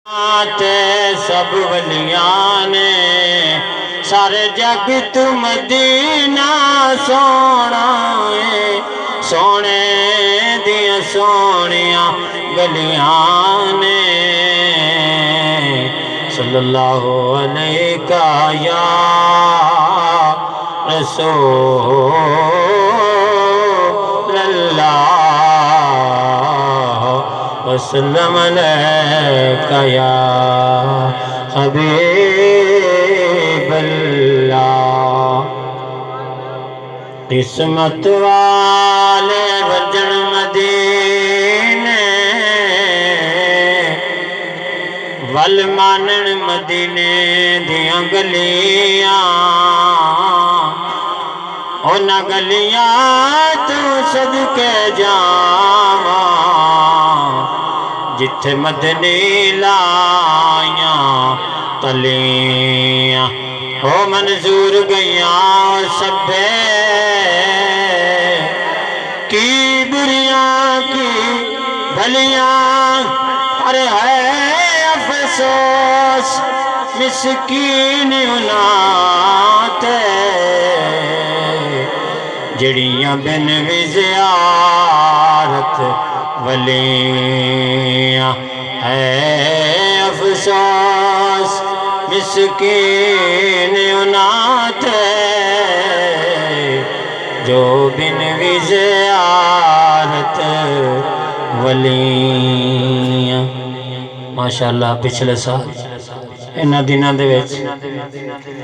سب ولیاں نے سارے جگ تو مدینہ سونا ہے، سونے دیا سونیاں گلیاں نے صلی اللہ علیہ یا رسول اللہ وسلم علیکہ یا حبیب اللہ۔ قسمت والے وجن مدینے ول مانن مدینے دیاں گلیاں، اونا گلیاں تو صدقے جاواں جتھے مدنی لائیاں تلیاں ہو منظور گئیاں سبے کی بریاں کی بھلیاں، ارے ہے افسوس مسکین اناتے جڑیاں بن بھی زیارت ولیاں، ہے افسوس مسکین اناتے جو بن بھی زیارت ولیاں۔ ماشاءاللہ پچھلے سال انہاں دنوں دے وچ